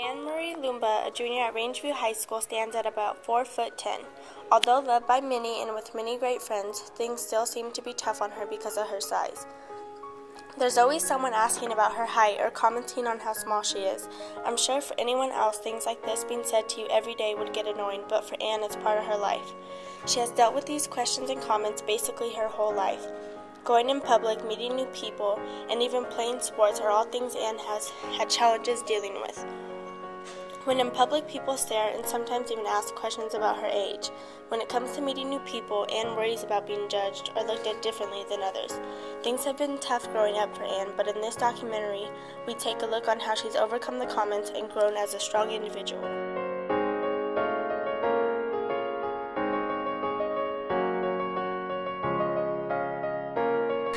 Anne-Marie Lumba, a junior at Rangeview High School, stands at about 4'10". Although loved by many and with many great friends, things still seem to be tough on her because of her size. There's always someone asking about her height or commenting on how small she is. I'm sure for anyone else, things like this being said to you every day would get annoying, but for Anne, it's part of her life. She has dealt with these questions and comments basically her whole life. Going in public, meeting new people, and even playing sports are all things Anne has had challenges dealing with. When in public, people stare and sometimes even ask questions about her age. When it comes to meeting new people, Anne worries about being judged or looked at differently than others. Things have been tough growing up for Anne, but in this documentary, we take a look on how she's overcome the comments and grown as a strong individual.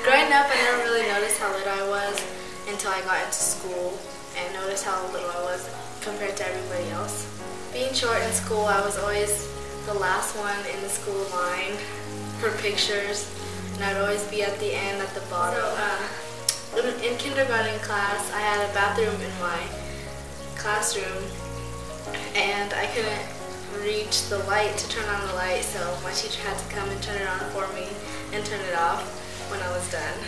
Growing up, I never really noticed how little I was until I got into school and noticed how little I was compared to everybody else. Being short in school, I was always the last one in the school line for pictures, and I'd always be at the end at the bottom. In kindergarten class, I had a bathroom in my classroom, and I couldn't reach the light to turn on the light, so my teacher had to come and turn it on for me and turn it off when I was done.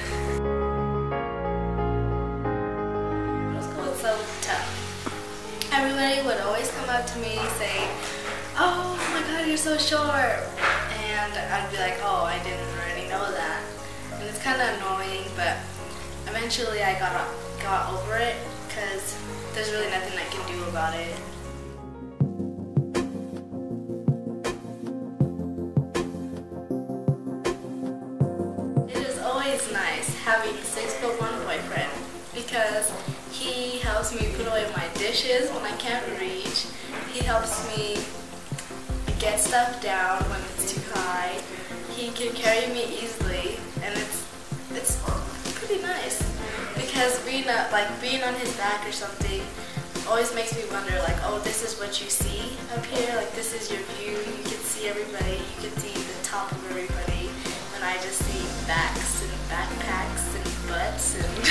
Middle school was so tough. Everybody would always come up to me and say, "Oh my God, you're so short," and I'd be like, "Oh, I didn't already know that," and it's kind of annoying, but eventually I got over it because there's really nothing I can do about it. It's nice having a 6'1" boyfriend because he helps me put away my dishes when I can't reach. He helps me get stuff down when it's too high. He can carry me easily, and it's pretty nice because being on his back or something always makes me wonder, like, oh, this is what you see up here, like this is your view. You can see everybody. You can see the top of everybody. And I just see backs and backpacks and butts and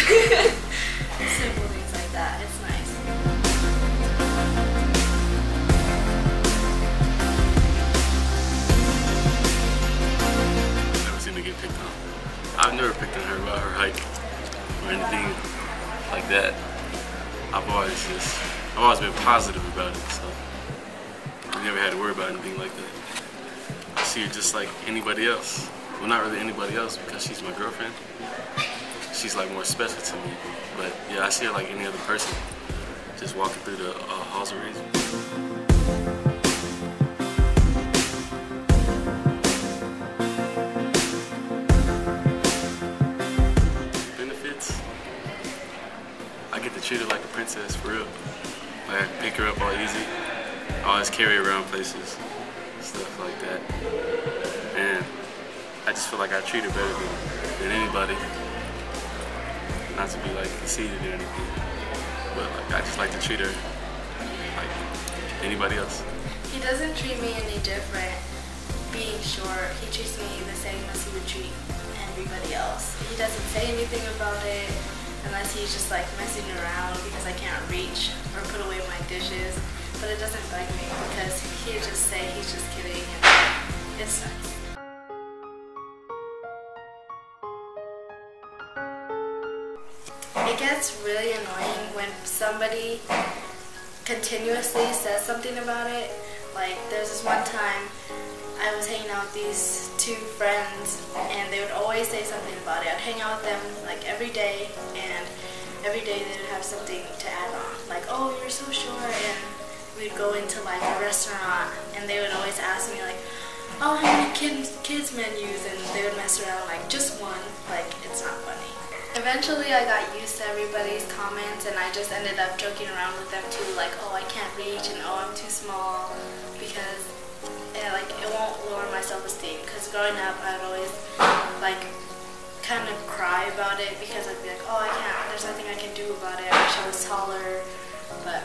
simple things like that. It's nice. I've never seen her get picked on. I've never picked on her about her height or anything like that. I've always been positive about it, so I never had to worry about anything like that. I see her just like anybody else. Well, not really anybody else because she's my girlfriend. She's like more special to me. But yeah, I see her like any other person, just walking through the halls of reason. Benefits? I get to treat her like a princess for real. Like I can pick her up all easy. I always carry her around places, stuff like that. And I just feel like I treat her better than anybody. Not to be like conceited or anything, but like I just like to treat her like anybody else. He doesn't treat me any different being short. He treats me the same as he would treat everybody else. He doesn't say anything about it unless he's just like messing around because I can't reach or put away my dishes. But it doesn't bug me because he'll just say he's just kidding, and it's nice. It gets really annoying when somebody continuously says something about it. Like there's this one time I was hanging out with these two friends and they would always say something about it. I'd hang out with them like every day, and every day they would have something to add on. Like, oh, you're so short, and we'd go into like a restaurant and they would always ask me like, oh, how many kids menus, and they would mess around like just one. Like, it's not funny. Eventually I got used to everybody's comments, and I just ended up joking around with them too, like, oh, I can't reach, and oh, I'm too small, because it won't lower my self-esteem. Because growing up, I'd always like kind of cry about it because I'd be like, oh, I can't, there's nothing I can do about it. I wish I was taller, but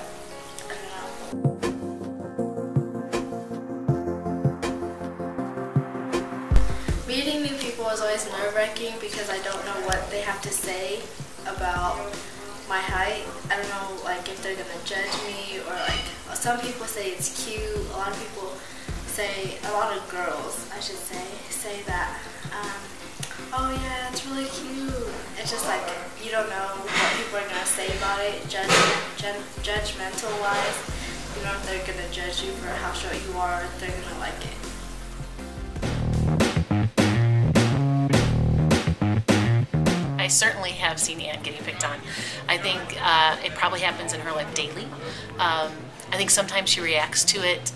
I don't know. Meeting new people is always nerve-wracking because I don't know what they have to say about my height. I don't know like if they're gonna judge me, or like some people say it's cute. A lot of people say, a lot of girls I should say that oh yeah, it's really cute. It's just like you don't know what people are gonna say about it, judgmental wise. You don't know if they're gonna judge you for how short you are, or if they're gonna like it. I certainly have seen Anne getting picked on. I think it probably happens in her life daily. I think sometimes she reacts to it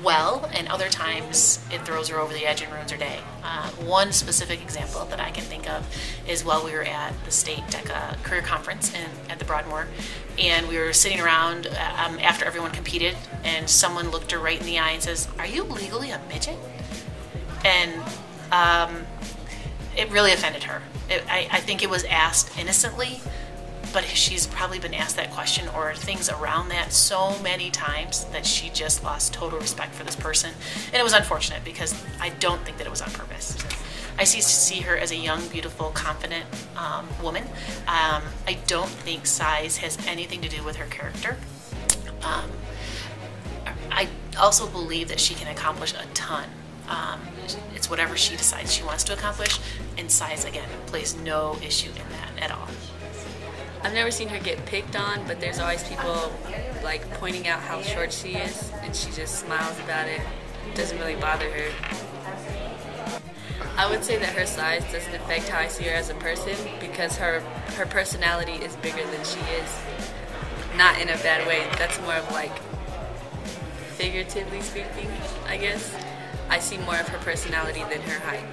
well, and other times it throws her over the edge and ruins her day. One specific example that I can think of is while we were at the state DECA career conference at the Broadmoor, and we were sitting around after everyone competed, and someone looked her right in the eye and says, "Are you legally a midget?" And it really offended her. I think it was asked innocently, but she's probably been asked that question or things around that so many times that she just lost total respect for this person. And it was unfortunate because I don't think that it was on purpose. I see her as a young, beautiful, confident woman. I don't think size has anything to do with her character. I also believe that she can accomplish a ton. It's whatever she decides she wants to accomplish, and size, again, plays no issue in that at all. I've never seen her get picked on, but there's always people like pointing out how short she is, and she just smiles about it. It doesn't really bother her. I would say that her size doesn't affect how I see her as a person, because her personality is bigger than she is. Not in a bad way. That's more of like figuratively speaking, I guess. I see more of her personality than her height.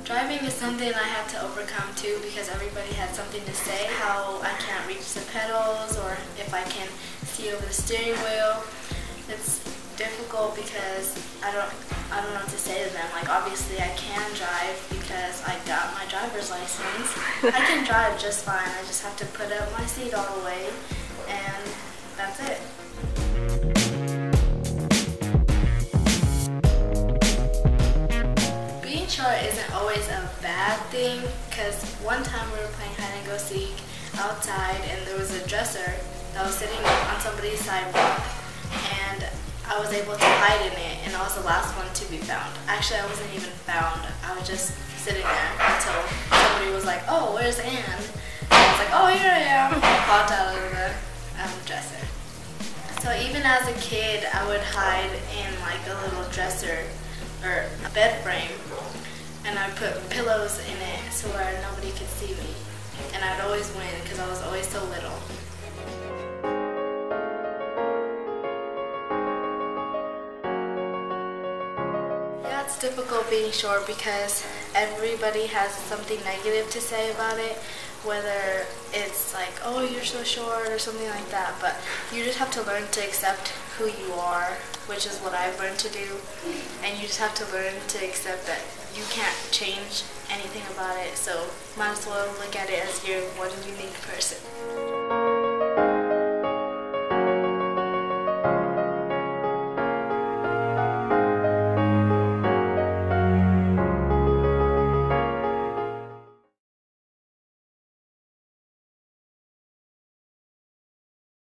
Driving is something I had to overcome too, because everybody had something to say, how I can't reach the pedals or if I can see over the steering wheel. It's difficult because I don't know what to say to them. Like, obviously I can drive because I got my driver's license. I can drive just fine. I just have to put up my seat all the way, and that's it. Being short isn't always a bad thing, because one time we were playing hide and go seek outside, and there was a dresser that was sitting on somebody's sidewalk, and I was able to hide in it, and I was the last one to be found. Actually, I wasn't even found. I was just sitting there until somebody was like, "Oh, where's Anne?" And I was like, "Oh, here I am." I popped out of the dresser. So even as a kid, I would hide in like a little dresser or a bed frame, and I'd put pillows in it so where nobody could see me. And I'd always win because I was always so little. Yeah, it's difficult being short because everybody has something negative to say about it, whether it's like, "Oh, you're so short," or something like that. But you just have to learn to accept who you are, which is what I've learned to do. And you just have to learn to accept that you can't change anything about it. So might as well look at it as you're one unique person.